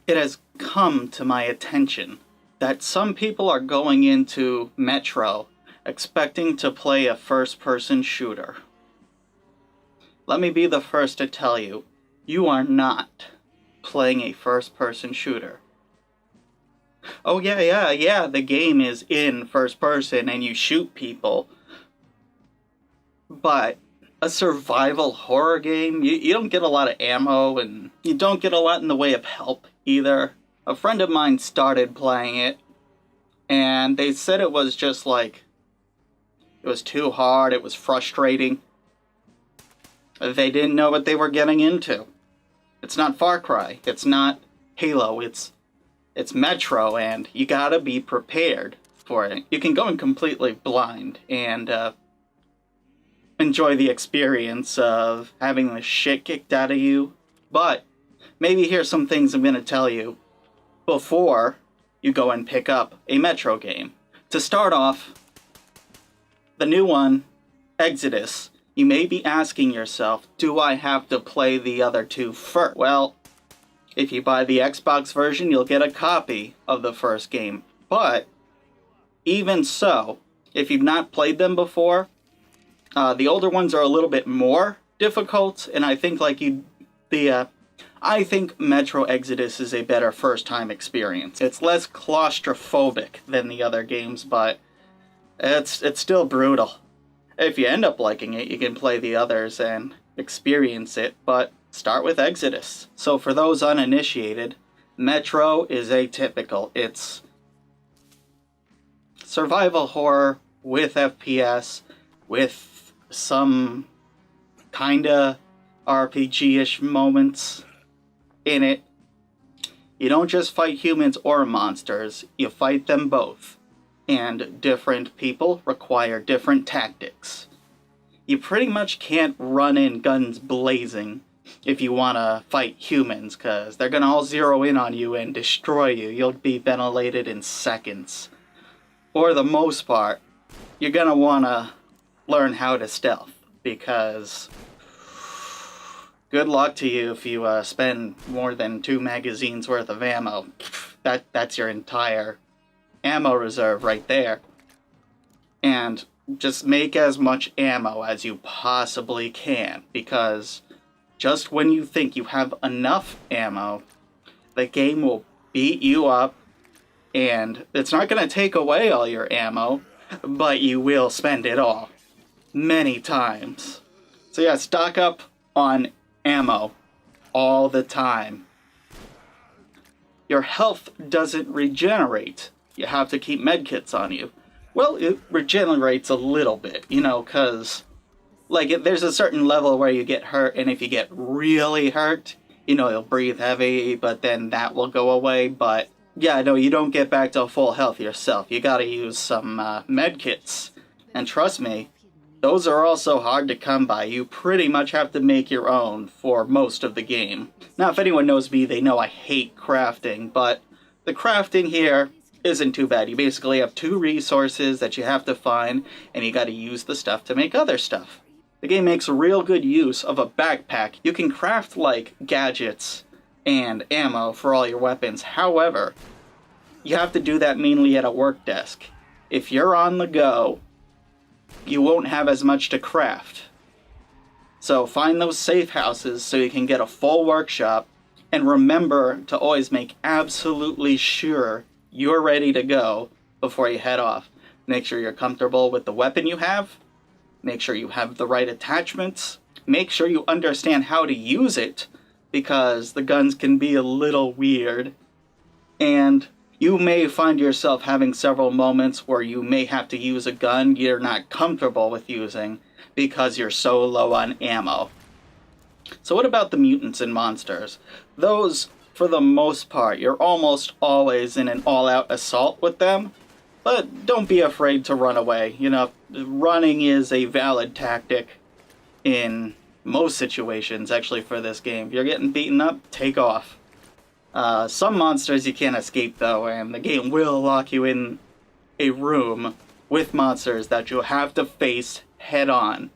It has come to my attention that some people are going into Metro expecting to play a first-person shooter. Let me be the first to tell you, you are not playing a first-person shooter. Oh yeah, the game is in first person and you shoot people. But a survival horror game, you don't get a lot of ammo and you don't get a lot in the way of help either. A friend of mine started playing it and they said it was just like, it was too hard, it was frustrating. They didn't know what they were getting into. It's not Far Cry, it's not Halo, it's Metro, and you gotta be prepared for it. You can go in completely blind and enjoy the experience of having the shit kicked out of you, but maybe here's some things I'm gonna tell you before you go and pick up a Metro game. To start off, the new one, Exodus, you may be asking yourself, do I have to play the other two first? Well, if you buy the Xbox version, you'll get a copy of the first game. But, even so, if you've not played them before, the older ones are a little bit more difficult, and I think I think Metro Exodus is a better first-time experience. It's less claustrophobic than the other games, but it's still brutal. If you end up liking it, you can play the others and experience it, but start with Exodus. So for those uninitiated, Metro is atypical. It's survival horror with FPS, with some kinda RPG-ish moments in it. You don't just fight humans or monsters, you fight them both. And different people require different tactics. You pretty much can't run in guns blazing if you want to fight humans, because they're going to all zero in on you and destroy you. You'll be ventilated in seconds. For the most part, you're going to want to learn how to stealth, because good luck to you if you spend more than 2 magazines worth of ammo. That's your entire ammo reserve right there. And just make as much ammo as you possibly can, because just when you think you have enough ammo, the game will beat you up, and it's not going to take away all your ammo, but you will spend it all. Many times. So yeah, stock up on ammo all the time. Your health doesn't regenerate. You have to keep medkits on you. Well, it regenerates a little bit, because there's a certain level where you get hurt, and if you get really hurt, you'll breathe heavy, but then that will go away. But yeah, no, you don't get back to full health yourself. You gotta use some medkits. And trust me, those are also hard to come by. You pretty much have to make your own for most of the game. Now, if anyone knows me, they know I hate crafting, but the crafting here isn't too bad. You basically have 2 resources that you have to find, and you gotta use the stuff to make other stuff. The game makes real good use of a backpack. You can craft, gadgets and ammo for all your weapons. However, you have to do that mainly at a work desk. If you're on the go, you won't have as much to craft. So find those safe houses so you can get a full workshop, and remember to always make absolutely sure you're ready to go before you head off. Make sure you're comfortable with the weapon you have. Make sure you have the right attachments. Make sure you understand how to use it, because the guns can be a little weird. And you may find yourself having several moments where you may have to use a gun you're not comfortable with using because you're so low on ammo. So what about the mutants and monsters? Those, for the most part, you're almost always in an all-out assault with them, but don't be afraid to run away. Running is a valid tactic in most situations, actually, for this game. If you're getting beaten up, take off. Some monsters you can't escape, though, and the game will lock you in a room with monsters that you'll have to face head-on.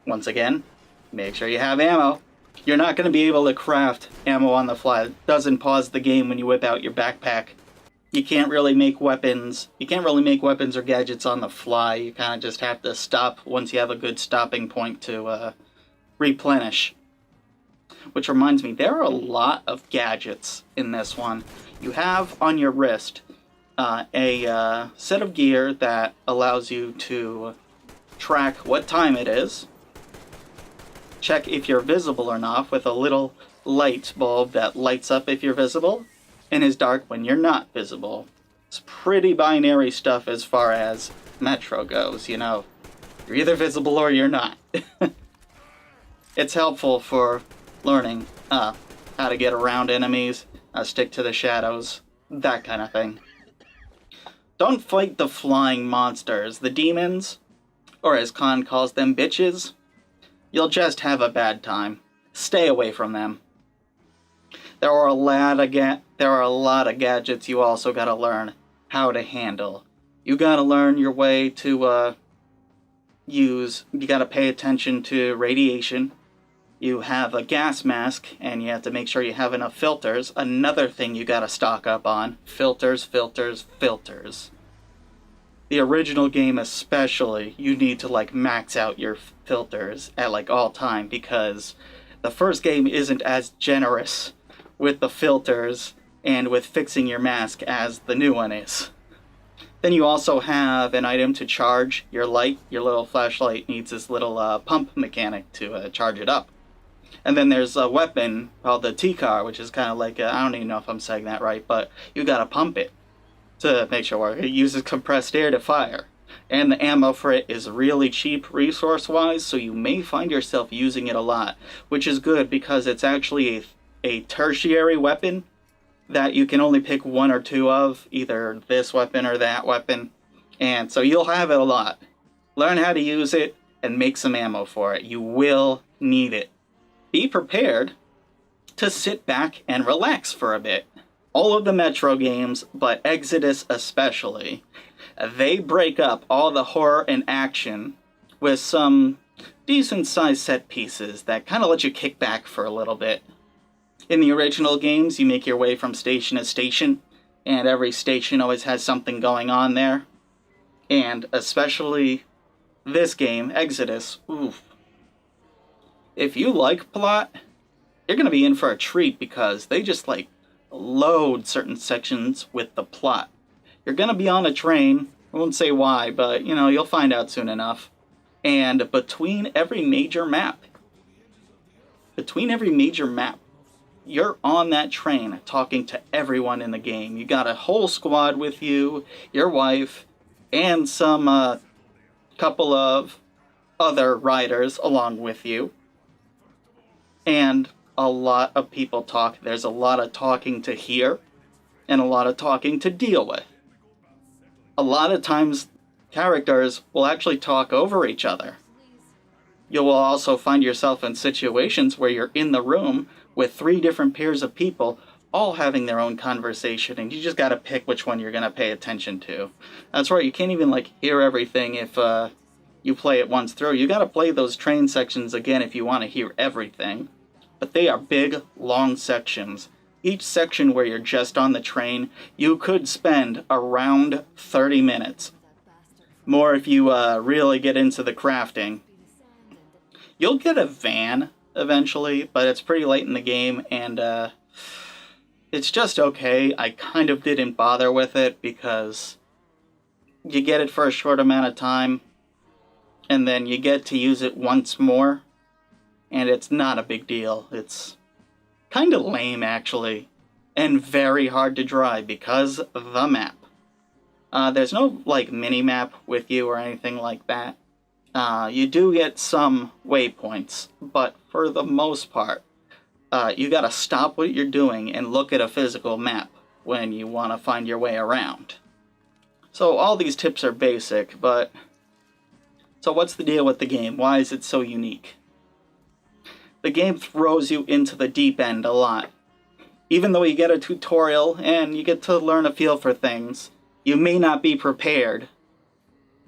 Once again, make sure you have ammo. You're not going to be able to craft ammo on the fly. It doesn't pause the game when you whip out your backpack. You can't really make weapons. You can't really make weapons or gadgets on the fly. You kind of just have to stop once you have a good stopping point to replenish. Which reminds me, there are a lot of gadgets in this one. You have on your wrist a set of gear that allows you to track what time it is, check if you're visible or not with a little light bulb that lights up if you're visible and is dark when you're not visible. It's pretty binary stuff as far as Metro goes, you know. You're either visible or you're not. It's helpful for learning how to get around enemies, stick to the shadows, that kind of thing. Don't fight the flying monsters, the demons, or as Khan calls them, bitches. You'll just have a bad time. Stay away from them. There are a lot of gadgets you also gotta learn how to handle. You gotta learn your way to use. You gotta pay attention to radiation. You have a gas mask, and you have to make sure you have enough filters. Another thing you gotta stock up on. Filters, filters, filters. The original game especially, you need to like max out your filters at like all time, because the first game isn't as generous with the filters and with fixing your mask as the new one is. Then you also have an item to charge your light. Your little flashlight needs this little pump mechanic to charge it up. And then there's a weapon called the T-car, which is kind of like, I don't even know if I'm saying that right, but you gotta pump it to make sure it uses compressed air to fire. And the ammo for it is really cheap resource-wise, so you may find yourself using it a lot, which is good because it's actually a tertiary weapon that you can only pick one or two of, either this weapon or that weapon, and so you'll have it a lot. Learn how to use it and make some ammo for it. You will need it. Be prepared to sit back and relax for a bit. All of the Metro games, but Exodus especially, they break up all the horror and action with some decent-sized set pieces that kind of let you kick back for a little bit. In the original games, you make your way from station to station, and every station always has something going on there. And especially this game, Exodus, oof. If you like plot, you're going to be in for a treat because they just like load certain sections with the plot. You're going to be on a train, I won't say why, but you know, you'll find out soon enough. And between every major map, you're on that train talking to everyone in the game. You got a whole squad with you, your wife, and some couple of other riders along with you. And a lot of people talk. There's a lot of talking to hear, and a lot of talking to deal with. A lot of times, characters will actually talk over each other. You will also find yourself in situations where you're in the room with 3 different pairs of people, all having their own conversation, and you just gotta pick which one you're gonna pay attention to. That's right, you can't even like hear everything if you play it once through. You gotta play those train sections again if you want to hear everything. But they are big, long sections. Each section where you're just on the train, you could spend around 30 minutes. More if you really get into the crafting. You'll get a van eventually, but it's pretty late in the game, and it's just okay. I kind of didn't bother with it because you get it for a short amount of time, and then you get to use it once more. And it's not a big deal. It's kind of lame, actually, and very hard to drive because of the map. There's no, like, mini-map with you or anything like that. You do get some waypoints, but for the most part, you gotta stop what you're doing and look at a physical map when you want to find your way around. So all these tips are basic, but... So what's the deal with the game? Why is it so unique? The game throws you into the deep end a lot. Even though you get a tutorial and you get to learn a feel for things, you may not be prepared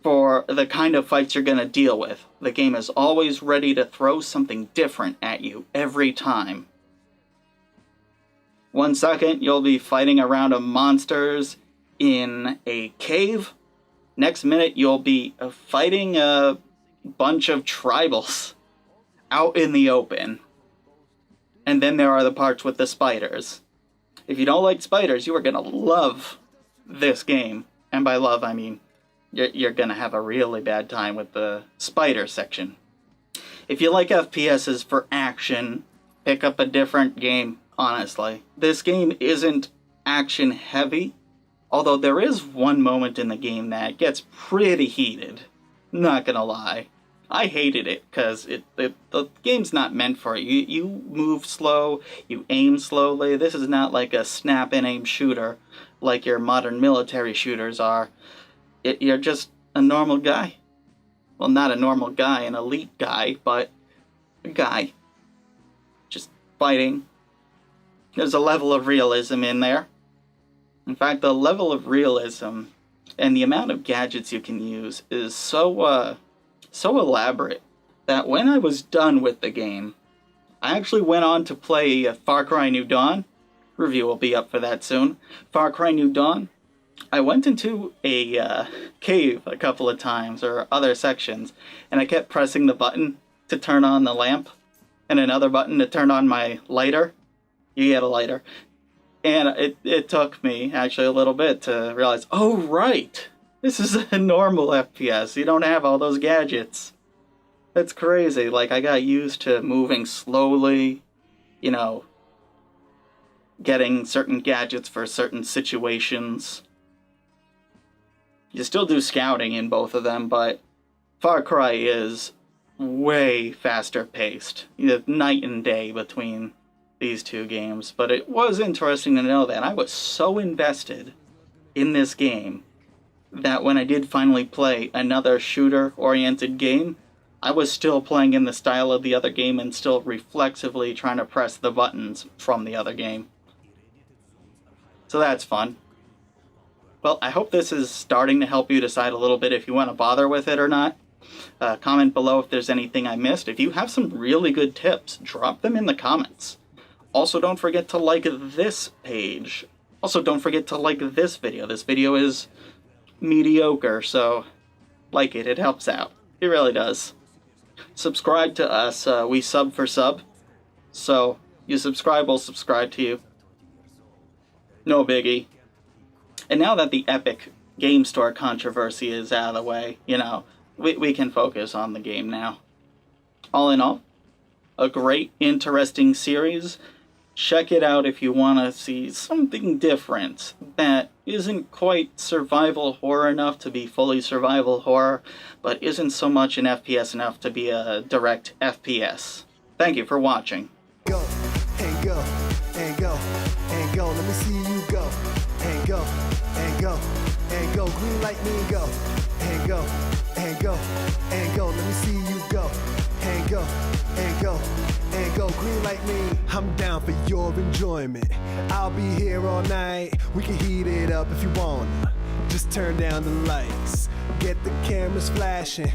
for the kind of fights you're going to deal with. The game is always ready to throw something different at you every time. 1 second, you'll be fighting a round of monsters in a cave. Next minute, you'll be fighting a bunch of tribals out in the open. And then there are the parts with the spiders. If you don't like spiders, you are going to love this game. And by love, I mean you're going to have a really bad time with the spider section. If you like FPSs for action, pick up a different game, honestly. This game isn't action heavy, although there is one moment in the game that gets pretty heated. Not gonna lie. I hated it, because the game's not meant for it. You move slow, you aim slowly. This is not like a snap and aim shooter like your modern military shooters are. You're just a normal guy. Well, not a normal guy, an elite guy, but a guy. Just fighting. There's a level of realism in there. In fact, the level of realism and the amount of gadgets you can use is so elaborate that when I was done with the game, I actually went on to play Far Cry New Dawn. Review will be up for that soon. Far Cry New Dawn. I went into a cave a couple of times, or other sections, and I kept pressing the button to turn on the lamp, and another button to turn on my lighter. You get a lighter. And it took me, actually, a little bit to realize, oh, right, this is a normal FPS. You don't have all those gadgets. That's crazy. Like, I got used to moving slowly, you know, getting certain gadgets for certain situations. You still do scouting in both of them, but Far Cry is way faster paced. You have night and day between these two games, but it was interesting to know that I was so invested in this game that when I did finally play another shooter-oriented game, I was still playing in the style of the other game and still reflexively trying to press the buttons from the other game. So that's fun. Well, I hope this is starting to help you decide a little bit if you want to bother with it or not. Comment below if there's anything I missed. If you have some really good tips, drop them in the comments. Also, don't forget to like this page. Also, don't forget to like this video. This video is mediocre, so like it. It helps out. It really does. Subscribe to us. We sub for sub. So, you subscribe, we'll subscribe to you. No biggie. And now that the Epic Game Store controversy is out of the way, you know, we can focus on the game now. All in all, a great, interesting series. Check it out if you want to see something different that isn't quite survival horror enough to be fully survival horror, but isn't so much an FPS enough to be a direct FPS. Thank you for watching. Go, and go, and go, and go. Let me see you go, and go, and go, and go. Green light me and go, and go, and go, and go. Let me see you go, and go, and go, and go. Green light me. I'm down for your enjoyment. I'll be here all night. We can heat it up if you want. Just turn down the lights. Get the cameras flashing.